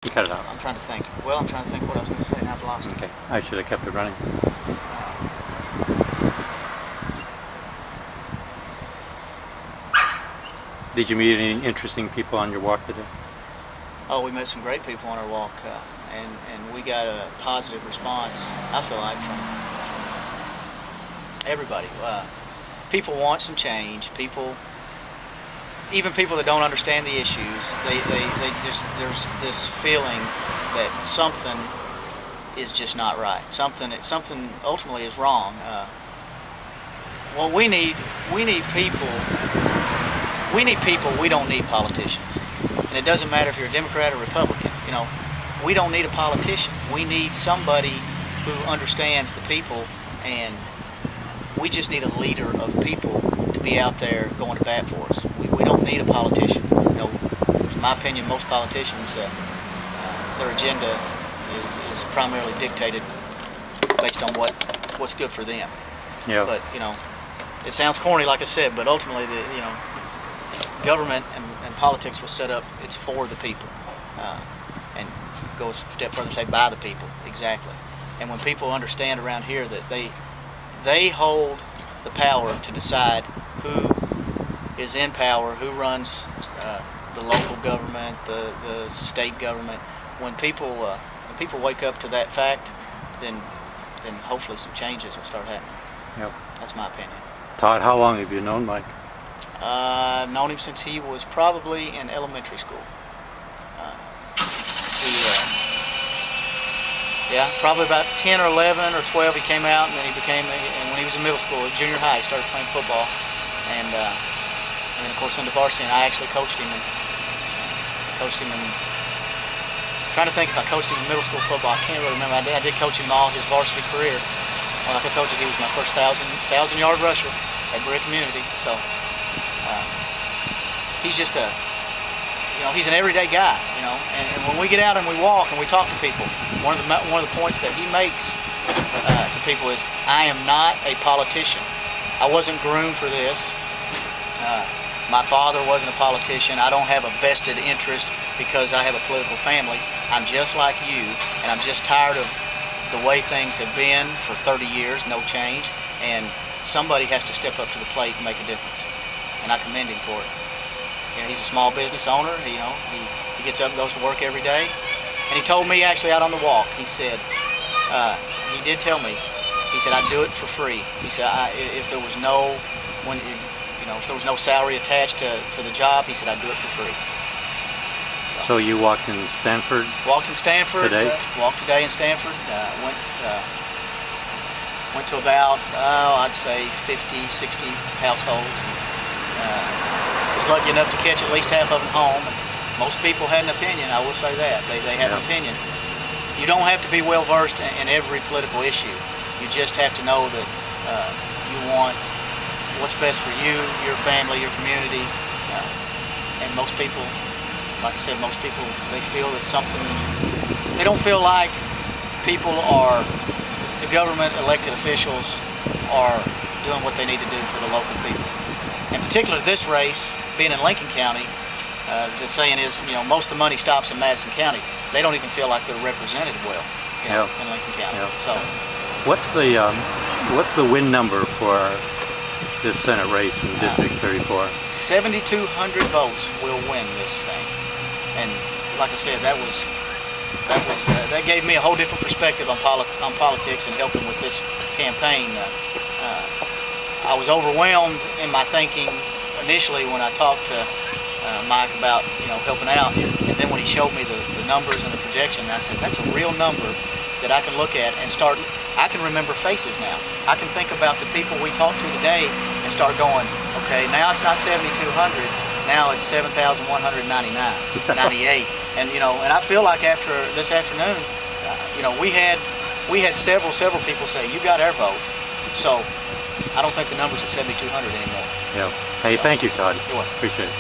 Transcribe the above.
You cut it out. I'm trying to think. Well, I'm trying to think what I was going to say, and I've lost it. Okay, I should have kept it running. Did you meet any interesting people on your walk today? Oh, we met some great people on our walk, and we got a positive response, I feel like, from everybody. People want some change. Even people that don't understand the issues, they just, there's this feeling that something is just not right. Something ultimately is wrong. Well, we need people. We need people. We don't need politicians. And it doesn't matter if you're a Democrat or Republican. We don't need a politician. We need somebody who understands the people, and we just need a leader of people to be out there going to bat for us. We don't need a politician. In my opinion, most politicians, their agenda is primarily dictated based on what's good for them. Yeah. But it sounds corny, like I said, but ultimately, government and politics was set up. It's for the people, and go a step further and say by the people, exactly. And when people understand around here that they hold the power to decide who is in power, who runs the local government, the state government. When people wake up to that fact, then hopefully some changes will start happening. Yep. That's my opinion. Todd, how long have you known Mike? I've known him since he was probably in elementary school. Probably about 10 or 11 or 12 he came out, and then and when he was in middle school, junior high, he started playing football. And then of course into varsity, and I actually coached him. I'm trying to think if I coached him in middle school football. I can't really remember. I did coach him all his varsity career. Well, like I told you, he was my first 1,000-yard rusher at Berea Community. So he's just he's an everyday guy, And when we get out and we walk and we talk to people, one of the points that he makes to people is, I am not a politician. I wasn't groomed for this. My father wasn't a politician. I don't have a vested interest because I have a political family. I'm just like you, and I'm just tired of the way things have been for 30 years, no change, and somebody has to step up to the plate and make a difference. And I commend him for it. He's a small business owner. He gets up and goes to work every day. And he told me actually out on the walk, he said, he did tell me, he said, I'd do it for free. He said, if there was no salary attached to the job, he said, I'd do it for free. So you walked in Stanford? Walked in Stanford. Today? Walked today in Stanford. Went to about, I'd say 50, 60 households. Was lucky enough to catch at least half of them home. Most people had an opinion, I will say that. They have an opinion. You don't have to be well versed in every political issue. You just have to know that you want what's best for you, your family, your community. And most people, like I said, they feel that they don't feel like the government, elected officials are doing what they need to do for the local people. In particular, this race, being in Lincoln County, the saying is, most of the money stops in Madison County. They don't even feel like they're represented well in Lincoln County. So, what's the win number for this Senate race in District 34? 7,200 votes will win this thing. And like I said, that gave me a whole different perspective on politics and helping with this campaign. I was overwhelmed in my thinking initially when I talked to Mike about helping out, and then when he showed me the numbers and the projection, I said, that's a real number that I can look at and I can remember faces now. I can think about the people we talked to today and start going, okay, now it's not 7,200, now it's 7,199, 98, and and I feel like after this afternoon, we had several people say, you got our vote, so I don't think the number's at 7,200 anymore. Yeah. Hey, thank you, Todd. You're welcome. Appreciate it.